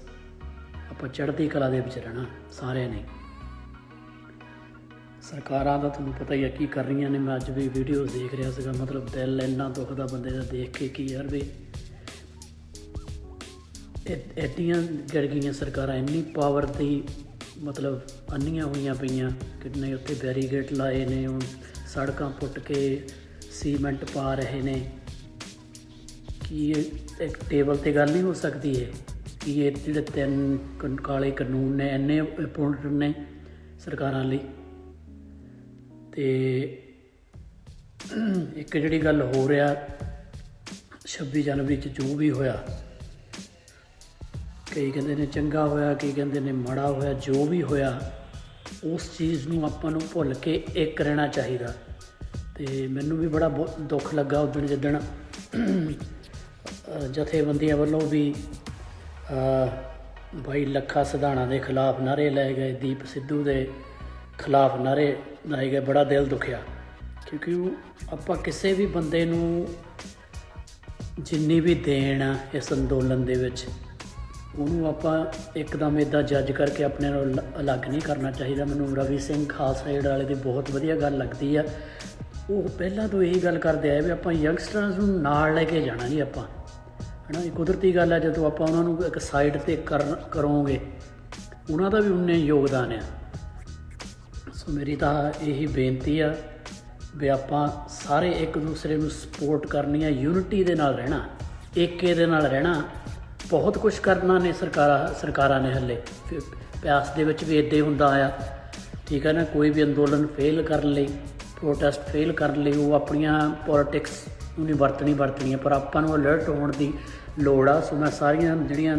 ਆਪਾਂ ਚੜ੍ਹਦੀ ਕਲਾ ਦੇ ਵਿੱਚ ਰਹਿਣਾ ਸਾਰਿਆਂ ਨੇ। ਸਰਕਾਰਾਂ ਦਾ ਤੁਹਾਨੂੰ ਪਤਾ ਹੀ ਹੈ ਕੀ ਕਰ ਰਹੀਆਂ ਨੇ। ਮੈਂ ਅੱਜ ਵੀ ਵੀਡੀਓ ਦੇਖ ਰਿਹਾ ਸੀਗਾ, ਮਤਲਬ ਦਿਲ ਇੰਨਾ ਦੁਖਦਾ ਬੰਦੇ ਦਾ ਦੇਖ ਕੇ ਕਿ ਯਾਰ ਵੀ ਐਡੀਆਂ ਗਿਰ ਗਈਆਂ ਸਰਕਾਰਾਂ, ਇੰਨੀ ਪਾਵਰ ਦੀ ਮਤਲਬ ਅੰਨੀਆਂ ਹੋਈਆਂ ਪਈਆਂ। ਕਿੰਨੇ ਉੱਥੇ ਬੈਰੀਗੇਡ ਲਾਏ ਨੇ, ਹੁਣ ਸੜਕਾਂ ਪੁੱਟ ਕੇ ਸੀਮੈਂਟ ਪਾ ਰਹੇ ਨੇ। ਕੀ ਇਹ ਇੱਕ ਟੇਬਲ 'ਤੇ ਗੱਲ ਨਹੀਂ ਹੋ ਸਕਦੀ ਹੈ ਕਿ ਇਹ ਜਿਹੜੇ 3 ਕਾਲੇ ਕਾਨੂੰਨ ਨੇ ਇੰਨੇ ਇੰਪੋਰਟੈਂਟ ਨੇ ਸਰਕਾਰਾਂ ਲਈ। ਅਤੇ ਇੱਕ ਜਿਹੜੀ ਗੱਲ ਹੋ ਰਿਹਾ 26 ਜਨਵਰੀ 'ਚ ਜੋ ਵੀ ਹੋਇਆ, ਕਈ ਕਹਿੰਦੇ ਨੇ ਚੰਗਾ ਹੋਇਆ, ਕਈ ਕਹਿੰਦੇ ਨੇ ਮਾੜਾ ਹੋਇਆ। ਜੋ ਵੀ ਹੋਇਆ ਉਸ ਚੀਜ਼ ਨੂੰ ਆਪਾਂ ਨੂੰ ਭੁੱਲ ਕੇ ਇੱਕ ਰਹਿਣਾ ਚਾਹੀਦਾ। ਅਤੇ ਮੈਨੂੰ ਵੀ ਬੜਾ ਦੁੱਖ ਲੱਗਾ ਉਦਣ ਜਿੱਦਣ ਜਥੇਬੰਦੀਆਂ ਵੱਲੋਂ ਵੀ ਬਾਈ ਲੱਖਾ ਸਿਧਾਣਾ ਦੇ ਖਿਲਾਫ ਨਾਅਰੇ ਲਾਏ ਗਏ, ਦੀਪ ਸਿੱਧੂ ਦੇ ਖਿਲਾਫ ਨਾਅਰੇ ਲਾਏ ਗਏ। ਬੜਾ ਦਿਲ ਦੁਖਿਆ, ਕਿਉਂਕਿ ਆਪਾਂ ਕਿਸੇ ਵੀ ਬੰਦੇ ਨੂੰ ਜਿੰਨੀ ਵੀ ਦੇਣ ਆ ਇਸ ਅੰਦੋਲਨ ਦੇ ਵਿੱਚ, ਉਹਨੂੰ ਆਪਾਂ ਇੱਕਦਮ ਇੱਦਾਂ ਜੱਜ ਕਰਕੇ ਆਪਣੇ ਨਾਲ ਅਲੱਗ ਨਹੀਂ ਕਰਨਾ ਚਾਹੀਦਾ। ਮੈਨੂੰ ਰਵੀ ਸਿੰਘ ਖਾਲਸਾ ਏਡ ਵਾਲੇ ਦੀ ਬਹੁਤ ਵਧੀਆ ਗੱਲ ਲੱਗਦੀ ਆ। ਉਹ ਪਹਿਲਾਂ ਤੋਂ ਇਹੀ ਗੱਲ ਕਰਦੇ ਆਏ ਵੀ ਆਪਾਂ ਯੰਗਸਟਰਸ ਨੂੰ ਨਾਲ ਲੈ ਕੇ ਜਾਣਾ ਜੀ ਆਪਾਂ, ਹੈ ਨਾ। ਇਹ ਕੁਦਰਤੀ ਗੱਲ ਹੈ, ਜਦੋਂ ਆਪਾਂ ਉਹਨਾਂ ਨੂੰ ਇੱਕ ਸਾਈਡ 'ਤੇ ਕਰੋਗੇ, ਉਹਨਾਂ ਦਾ ਵੀ ਉਨੇ ਯੋਗਦਾਨ ਆ। ਸੋ ਮੇਰੀ ਤਾਂ ਇਹੀ ਬੇਨਤੀ ਆ ਵੀ ਆਪਾਂ ਸਾਰੇ ਇੱਕ ਦੂਸਰੇ ਨੂੰ ਸਪੋਰਟ ਕਰਨੀ ਆ, ਯੂਨਿਟੀ ਦੇ ਨਾਲ ਰਹਿਣਾ, ਏਕੇ ਦੇ ਨਾਲ ਰਹਿਣਾ। ਬਹੁਤ ਕੁਛ ਕਰਨਾ ਨੇ ਸਰਕਾਰਾਂ ਨੇ ਹਲੇ। ਪਿਆਸ ਦੇ ਵਿੱਚ ਵੀ ਇੱਦਾਂ ਹੀ ਹੁੰਦਾ ਆ, ਠੀਕ ਹੈ ਨਾ। ਕੋਈ ਵੀ ਅੰਦੋਲਨ ਫੇਲ ਕਰਨ ਲਈ, ਪ੍ਰੋਟੈਸਟ ਫੇਲ ਕਰਨ ਲਈ ਉਹ ਆਪਣੀਆਂ ਪੋਲੀਟਿਕਸ ਨੂੰ ਨਹੀਂ ਵਰਤਣੀਆਂ, ਪਰ ਆਪਾਂ ਨੂੰ ਅਲਰਟ ਹੋਣ ਦੀ ਲੋੜ ਆ। ਸੋ ਮੈਂ ਸਾਰੀਆਂ ਜਿਹੜੀਆਂ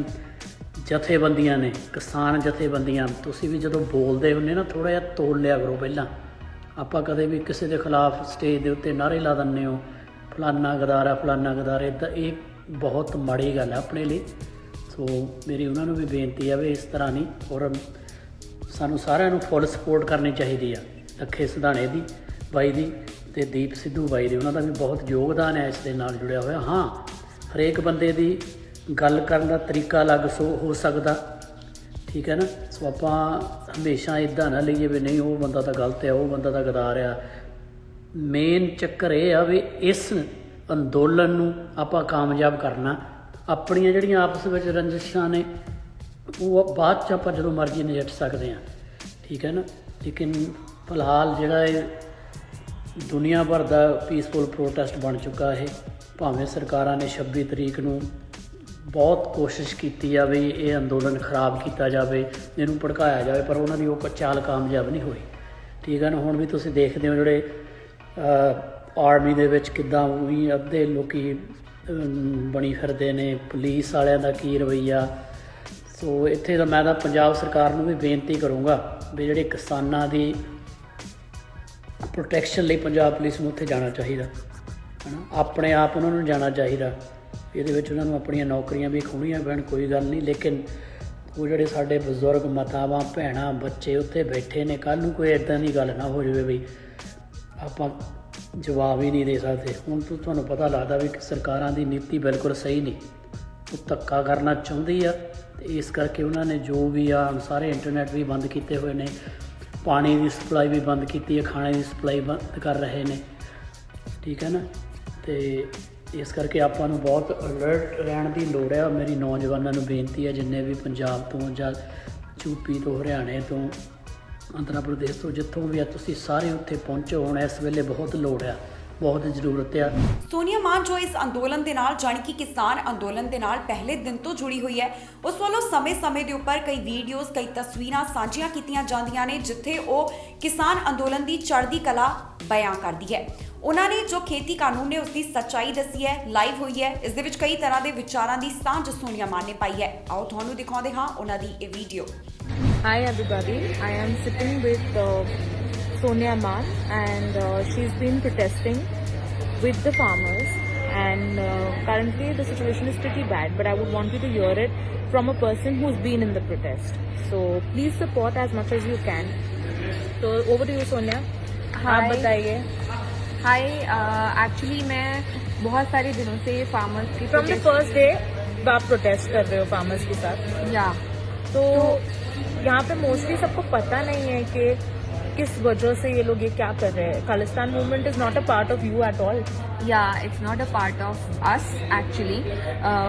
ਜਥੇਬੰਦੀਆਂ ਨੇ, ਕਿਸਾਨ ਜਥੇਬੰਦੀਆਂ, ਤੁਸੀਂ ਵੀ ਜਦੋਂ ਬੋਲਦੇ ਹੁੰਦੇ ਨਾ ਥੋੜ੍ਹਾ ਜਿਹਾ ਤੋਲ ਲਿਆ ਕਰੋ ਪਹਿਲਾਂ। ਆਪਾਂ ਕਦੇ ਵੀ ਕਿਸੇ ਦੇ ਖਿਲਾਫ ਸਟੇਜ ਦੇ ਉੱਤੇ ਨਾਅਰੇ ਲਾ ਦਿੰਦੇ ਹੋ, ਫਲਾਨਾ ਗਦਾਰ, ਫਲਾਨਾ ਗਦਾਰ, ਇੱਦਾਂ ਇਹ ਬਹੁਤ ਮਾੜੀ ਗੱਲ ਹੈ ਆਪਣੇ ਲਈ। ਸੋ ਮੇਰੀ ਉਹਨਾਂ ਨੂੰ ਵੀ ਬੇਨਤੀ ਆ ਵੀ ਇਸ ਤਰ੍ਹਾਂ ਨਹੀਂ, ਔਰ ਸਾਨੂੰ ਸਾਰਿਆਂ ਨੂੰ ਫੁੱਲ ਸਪੋਰਟ ਕਰਨੀ ਚਾਹੀਦੀ ਆ ਲੱਖੇ ਸਿਧਾਣੇ ਦੀ, ਬਾਈ ਦੀ, ਅਤੇ ਦੀਪ ਸਿੱਧੂ ਬਾਈ ਦੀ। ਉਹਨਾਂ ਦਾ ਵੀ ਬਹੁਤ ਯੋਗਦਾਨ ਹੈ ਇਸ ਦੇ ਨਾਲ ਜੁੜਿਆ ਹੋਇਆ। ਹਾਂ, ਹਰੇਕ ਬੰਦੇ ਦੀ ਗੱਲ ਕਰਨ ਦਾ ਤਰੀਕਾ ਅਲੱਗ ਹੋ ਸਕਦਾ, ਠੀਕ ਹੈ ਨਾ। ਸੋ ਆਪਾਂ ਹਮੇਸ਼ਾ ਇੱਦਾਂ ਨਾ ਲਈਏ ਵੀ ਨਹੀਂ ਉਹ ਬੰਦਾ ਤਾਂ ਗਲਤ ਆ, ਉਹ ਬੰਦਾ ਤਾਂ ਗਦਾਰ ਆ। ਮੇਨ ਚੱਕਰ ਇਹ ਆ ਵੀ ਇਸ ਅੰਦੋਲਨ ਨੂੰ ਆਪਾਂ ਕਾਮਯਾਬ ਕਰਨਾ। ਆਪਣੀਆਂ ਜਿਹੜੀਆਂ ਆਪਸ ਵਿੱਚ ਰੰਜਿਸ਼ਾਂ ਨੇ ਉਹ ਬਾਅਦ 'ਚ ਆਪਾਂ ਜਦੋਂ ਮਰਜ਼ੀ ਨਜਿੱਠ ਸਕਦੇ ਹਾਂ, ਠੀਕ ਹੈ ਨਾ। ਲੇਕਿਨ ਫਿਲਹਾਲ ਜਿਹੜਾ ਇਹ ਦੁਨੀਆ ਭਰ ਦਾ ਪੀਸਫੁਲ ਪ੍ਰੋਟੈਸਟ ਬਣ ਚੁੱਕਾ ਇਹ। ਭਾਵੇਂ ਸਰਕਾਰਾਂ ਨੇ 26 ਤਰੀਕ ਨੂੰ ਬਹੁਤ ਕੋਸ਼ਿਸ਼ ਕੀਤੀ ਆ ਵੀ ਇਹ ਅੰਦੋਲਨ ਖਰਾਬ ਕੀਤਾ ਜਾਵੇ, ਇਹਨੂੰ ਭੜਕਾਇਆ ਜਾਵੇ, ਪਰ ਉਹਨਾਂ ਦੀ ਉਹ ਚਾਲ ਕਾਮਯਾਬ ਨਹੀਂ ਹੋਈ, ਠੀਕ ਹੈ ਨਾ। ਹੁਣ ਵੀ ਤੁਸੀਂ ਦੇਖਦੇ ਹੋ ਜਿਹੜੇ ਆਰਮੀ ਦੇ ਵਿੱਚ ਕਿੱਦਾਂ ਵੀ ਅੱਧੇ ਲੋਕੀ ਬਣੀ ਫਿਰਦੇ ਨੇ, ਪੁਲਿਸ ਵਾਲਿਆਂ ਦਾ ਕੀ ਰਵੱਈਆ। ਸੋ ਇੱਥੇ ਤਾਂ ਮੈਂ ਤਾਂ ਪੰਜਾਬ ਸਰਕਾਰ ਨੂੰ ਵੀ ਬੇਨਤੀ ਕਰੂੰਗਾ ਵੀ ਜਿਹੜੇ ਕਿਸਾਨਾਂ ਦੀ ਪ੍ਰੋਟੈਕਸ਼ਨ ਲਈ ਪੰਜਾਬ ਪੁਲਿਸ ਨੂੰ ਉੱਥੇ ਜਾਣਾ ਚਾਹੀਦਾ ਹੈ ਨਾ, ਆਪਣੇ ਆਪ ਉਹਨਾਂ ਨੂੰ ਜਾਣਾ ਚਾਹੀਦਾ। ਇਹਦੇ ਵਿੱਚ ਉਹਨਾਂ ਨੂੰ ਆਪਣੀਆਂ ਨੌਕਰੀਆਂ ਵੀ ਖੋਹਣੀਆਂ ਪੈਣ, ਕੋਈ ਗੱਲ ਨਹੀਂ, ਲੇਕਿਨ ਉਹ ਜਿਹੜੇ ਸਾਡੇ ਬਜ਼ੁਰਗ ਮਾਤਾਵਾਂ ਭੈਣਾਂ ਬੱਚੇ ਉੱਥੇ ਬੈਠੇ ਨੇ, ਕੱਲ੍ਹ ਨੂੰ ਕੋਈ ਇੱਦਾਂ ਦੀ ਗੱਲ ਨਾ ਹੋ ਜਾਵੇ ਵੀ ਆਪਾਂ ਜਵਾਬ ਹੀ ਨਹੀਂ ਦੇ ਸਕਦੇ। ਹੁਣ ਤੁਹਾਨੂੰ ਪਤਾ ਲੱਗਦਾ ਵੀ ਸਰਕਾਰਾਂ ਦੀ ਨੀਤੀ ਬਿਲਕੁਲ ਸਹੀ ਨਹੀਂ, ਉਹ ਧੱਕਾ ਕਰਨਾ ਚਾਹੁੰਦੀ ਆ, ਅਤੇ ਇਸ ਕਰਕੇ ਉਹਨਾਂ ਨੇ ਜੋ ਵੀ ਆ ਸਾਰੇ ਇੰਟਰਨੈਟ ਵੀ ਬੰਦ ਕੀਤੇ ਹੋਏ ਨੇ, ਪਾਣੀ ਦੀ ਸਪਲਾਈ ਵੀ ਬੰਦ ਕੀਤੀ ਹੈ, ਖਾਣੇ ਦੀ ਸਪਲਾਈ ਬੰਦ ਕਰ ਰਹੇ ਨੇ, ਠੀਕ ਹੈ ਨਾ। ਅਤੇ ਇਸ ਕਰਕੇ ਆਪਾਂ ਨੂੰ ਬਹੁਤ ਅਲਰਟ ਰਹਿਣ ਦੀ ਲੋੜ ਹੈ। ਮੇਰੀ ਨੌਜਵਾਨਾਂ ਨੂੰ ਬੇਨਤੀ ਹੈ, ਜਿੰਨੇ ਵੀ ਪੰਜਾਬ ਤੋਂ ਜਾਂ ਯੂਪੀ ਤੋਂ, ਹਰਿਆਣੇ ਤੋਂ, ਆਂਧਰਾ ਪ੍ਰਦੇਸ਼ ਤੋਂ, ਜਿੱਥੋਂ ਵੀ ਆ ਤੁਸੀਂ ਸਾਰੇ ਉੱਥੇ ਪਹੁੰਚੋ। ਹੁਣ ਇਸ ਵੇਲੇ ਬਹੁਤ ਲੋੜ ਆ, ਬਹੁਤ ਜ਼ਰੂਰਤ ਆ। ਸੋਨੀਆ ਮਾਨ ਜੋ ਇਸ ਅੰਦੋਲਨ ਦੇ ਨਾਲ ਜਾਣੀ ਕਿ ਕਿਸਾਨ ਅੰਦੋਲਨ ਦੇ ਨਾਲ ਪਹਿਲੇ ਦਿਨ ਤੋਂ ਜੁੜੀ ਹੋਈ ਹੈ, ਉਸ ਵੱਲੋਂ ਸਮੇਂ-ਸਮੇਂ ਦੇ ਉੱਪਰ ਕਈ ਵੀਡੀਓਜ਼, ਕਈ ਤਸਵੀਰਾਂ ਸਾਂਝੀਆਂ ਕੀਤੀਆਂ ਜਾਂਦੀਆਂ ਨੇ ਜਿੱਥੇ ਉਹ ਕਿਸਾਨ ਅੰਦੋਲਨ ਦੀ ਚੜ੍ਹਦੀ ਕਲਾ ਬਿਆਨ ਕਰਦੀ ਹੈ। ਉਹਨਾਂ ਨੇ ਜੋ ਖੇਤੀ ਕਾਨੂੰਨ ਨੇ ਉਸ ਦੀ ਸੱਚਾਈ ਦੱਸੀ ਹੈ, ਲਾਈਵ ਹੋਈ ਹੈ। ਇਸ ਦੇ ਵਿੱਚ ਕਈ ਤਰ੍ਹਾਂ ਦੇ ਵਿਚਾਰਾਂ ਦੀ ਸਾਂਝ ਸੋਨੀਆ ਮਾਨ ਨੇ ਪਾਈ ਹੈ। ਆਓ ਤੁਹਾਨੂੰ ਦਿਖਾਉਂਦੇ ਹਾਂ ਉਹਨਾਂ ਦੀ ਇਹ video. Hi everybody, I am sitting with Sonia Man and she's been protesting with the farmers and currently the situation is pretty bad, but I would want you to hear it from a person who's been in the protest. So please support as much as you can. So over to you Sonia. आप बताइए। हाय, एक्चुअली मैं बहुत सारे दिनों से फार्मर्स की From the first day आप प्रोटेस्ट कर रहे हो फार्मर्स के साथ, या तो यहाँ पे मोस्टली सबको पता नहीं है कि किस वजह से ये लोग ये क्या कर रहे हैं। Khalistan movement is not a part of you at all. It's not a part of us actually.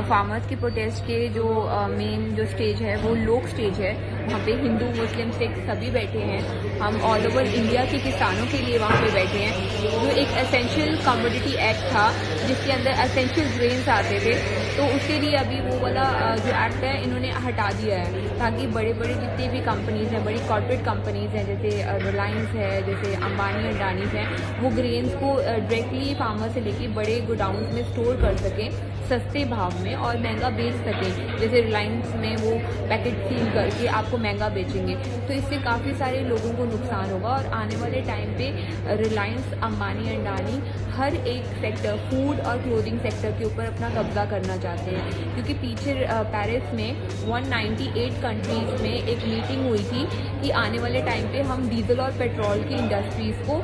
Farmers की प्रोटेस्ट के जो मेन जो स्टेज है वो लोक स्टेज है, वहाँ पे हिंदू मुस्लिम सिख सभी बैठे हैं। हम ऑल ओवर इंडिया के किसानों के लिए वहाँ पे बैठे हैं। जो एक एसेंशियल कमोडिटी एक्ट था जिसके अंदर एसेंशियल ग्रेन्स आते थे, तो उसके लिए अभी वो वाला जो एक्ट है इन्होंने हटा दिया है, ताकि बड़े बड़े जितनी भी कंपनीज हैं, बड़ी कॉर्पोरेट कंपनीज हैं जैसे रिलायंस है, जैसे अंबानी अडानीज हैं, वो ग्रेन्स को डायरेक्टली फार्मर से लेके बड़े गोडाउन्स में स्टोर कर सकें सस्ते भाव में और महंगा बेच सकें। जैसे रिलायंस में वो पैकेट सील करके आपको महंगा बेचेंगे, तो इससे काफ़ी सारे लोगों को नुकसान होगा। और आने वाले टाइम पे रिलायंस, अंबानी, अडानी हर एक सेक्टर, फूड और क्लोथिंग सेक्टर के ऊपर अपना कब्जा करना चाहते हैं, क्योंकि पीछे पेरिस में 198 कंट्रीज़ में एक मीटिंग हुई थी कि आने वाले टाइम पे हम डीजल और पेट्रोल की इंडस्ट्रीज़ को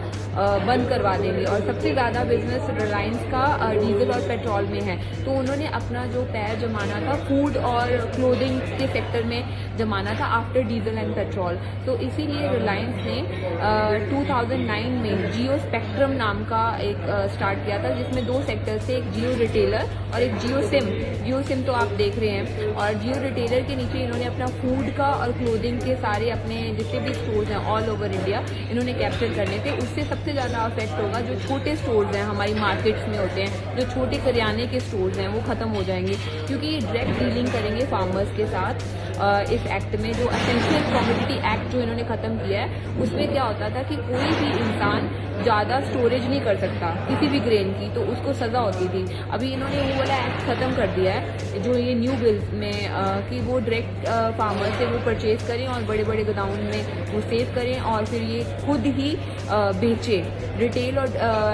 बंद करवा देंगे, और सबसे ज़्यादा बिजनेस रिलायंस का डीजल और पेट्रोल में है। तो उन्होंने अपना जो पैर जमाना था फूड और क्लोथिंग के सेक्टर में जमाना था आफ्टर डीजल एंड पेट्रोल। तो इसीलिए रिलायंस ने 2009 में जियो स्पेक्ट्रम नाम का एक स्टार्ट किया था, जिसमें दो सेक्टर थे, एक जियो रिटेलर और एक जियो सिम। जियो सिम तो आप देख रहे हैं, और जियो रिटेलर के नीचे इन्होंने अपना फूड का और क्लोथिंग के सारे अपने जितने भी स्टोर्स हैं ऑल ओवर इंडिया इन्होंने कैप्चर करने थे। उससे सबसे ज़्यादा अफेक्ट होगा जो छोटे स्टोर्स हैं हमारी मार्केट्स में होते हैं, जो छोटे करियाने के स्टोर्स हैं वो ख़त्म हो जाएंगे, क्योंकि ये डायरेक्ट डीलिंग करेंगे फार्मर्स के साथ। इस एक्ट में जो एसेंशियल कमोडिटी एक्ट जो इन्होंने ख़त्म किया है, उसमें क्या होता था कि कोई भी इंसान ज़्यादा स्टोरेज नहीं कर सकता किसी भी ग्रेन की, तो उसको सज़ा होती थी। अभी इन्होंने वो वाला एक्ट ख़त्म कर दिया है जो ये न्यू बिल में कि वो डायरेक्ट फार्मर से वो परचेज़ करें और बड़े बड़े गोदाउन में वो सेव करें और फिर ये खुद ही बेचें। रिटेल और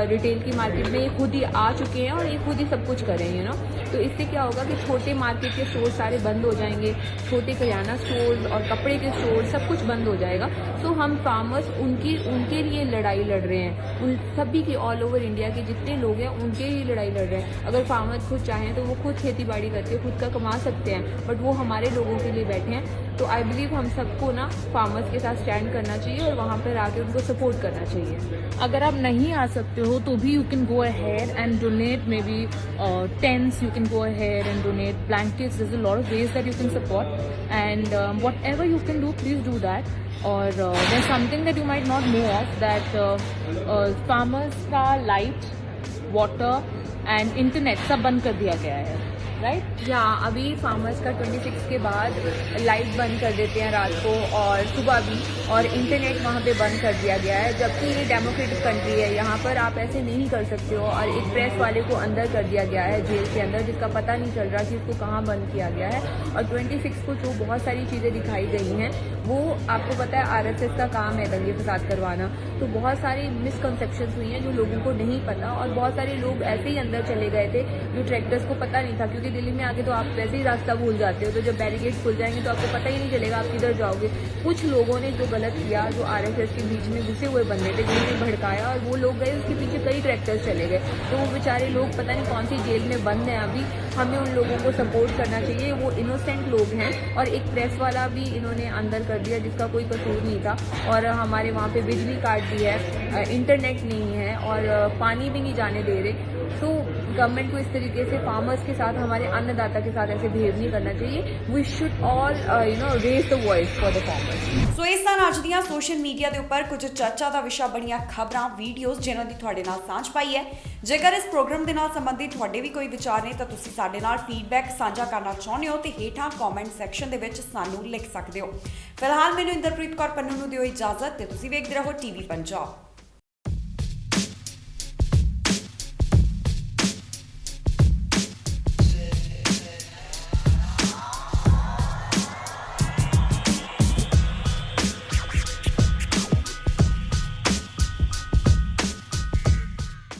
रिटेल की मार्केट में ये खुद ही आ चुके हैं और ये खुद ही सब कुछ करें, यू नो। तो इससे क्या होगा कि छोटे मार्केट के स्टोर सारे बंद हो जाएंगे, छोटे करियाना स्टोर और कपड़े के स्टोर सब कुछ बंद हो जाएगा। तो हम फार्मर्स उनके लिए लड़ाई लड़ रहे हैं, उन सभी की ऑल ओवर इंडिया के जितने लोग हैं उनके ही लड़ाई लड़ रहे हैं। अगर फार्मर्स खुद चाहें तो वो खुद खेती बाड़ी करके खुद का कमा सकते हैं, बट वो हमारे लोगों के लिए बैठे हैं। तो आई बिलीव हम सबको ना फार्मर्स के साथ स्टैंड करना चाहिए और वहाँ पर आके उनको सपोर्ट करना चाहिए। अगर आप नहीं आ सकते हो तो भी you can go ahead and donate, may be tents, you can go ahead and donate blankets. There's a lot of ways that you can support, and whatever you can do, please do that. और there's something that you might not know of, that farmers का light, water and internet सब बंद कर दिया गया है। राइट? या अभी फार्मर्स का 26 के बाद लाइट बंद कर देते हैं रात को और सुबह भी, और इंटरनेट वहाँ पे बंद कर दिया गया है, जबकि ये डेमोक्रेटिक कंट्री है, यहाँ पर आप ऐसे नहीं कर सकते हो। और एक प्रेस वाले को अंदर कर दिया गया है जेल के अंदर, जिसका पता नहीं चल रहा कि उसको कहाँ बंद किया गया है। और 26 को जो बहुत सारी चीज़ें दिखाई गई हैं वो आपको पता है RSS का काम है दंगे फसाद करवाना, तो बहुत सारी मिसकंसेप्शंस हुई हैं जो लोगों को नहीं पता, और बहुत सारे लोग ऐसे ही अंदर चले गए थे जो ट्रैक्टर्स को पता नहीं था, क्योंकि दिल्ली में आके तो आप वैसे ही रास्ता भूल जाते हो, तो जब बैरिकेड खुल जाएंगे तो आपको पता ही नहीं चलेगा आप किधर जाओगे। कुछ लोगों ने जो गलत किया, जो RSS के बीच में घुसे हुए बंदे थे जिन्होंने भड़काया, और वो लोग गए, उसके पीछे कई ट्रैक्टर्स चले गए, तो वो बेचारे लोग पता नहीं कौन सी जेल में बंद हैं अभी। हमें उन लोगों को सपोर्ट करना चाहिए, वो इनोसेंट लोग हैं। और एक प्रेस वाला भी इन्होंने अंदर कर दिया जिसका कोई कसूर नहीं था, और हमारे वहाँ पे बिजली काट दी है, इंटरनेट नहीं है, और पानी भी नहीं जाने दे रहे। तो गवर्नमेंट को इस तरीके से फार्मर्स के साथ, हमारे अन्नदाता के साथ ऐसे बिहेव नहीं करना चाहिए। We should all raise the voice for the farmers. So ਇਸ ਤਰ੍ਹਾਂ ਅੱਜ ਦੀਆਂ ਸੋਸ਼ਲ ਮੀਡੀਆ ਦੇ ਉੱਪਰ ਕੁਝ ਚਰਚਾ ਦਾ ਵਿਸ਼ਾ ਬਣੀਆਂ ਖਬਰਾਂ, ਵੀਡੀਓਜ਼ ਜਿਨ੍ਹਾਂ ਦੀ ਤੁਹਾਡੇ ਨਾਲ ਸਾਂਝ ਪਾਈ ਹੈ। ਜੇਕਰ ਇਸ ਪ੍ਰੋਗਰਾਮ ਦੇ ਨਾਲ ਸੰਬੰਧਿਤ ਤੁਹਾਡੇ ਵੀ ਕੋਈ ਵਿਚਾਰ ਨੇ ਤਾਂ ਤੁਸੀਂ ਸਾਡੇ ਨਾਲ ਫੀਡਬੈਕ ਸਾਂਝਾ ਕਰਨਾ ਚਾਹੁੰਦੇ ਹੋ ਤੇ ਹੇਠਾਂ ਕਮੈਂਟ ਸੈਕਸ਼ਨ ਦੇ ਵਿੱਚ ਸਾਨੂੰ ਲਿਖ ਸਕਦੇ ਹੋ। ਫਿਲਹਾਲ ਮੈਨੂੰ ਇੰਦਰਪ੍ਰੀਤ ਕੌਰ ਪੰਨੂ ਨੂੰ ਦਿਓ ਇਜਾਜ਼ਤ ਤੇ ਤੁਸੀਂ ਵੇਖਦੇ ਰਹੋ TV ਪੰਜਾਬ।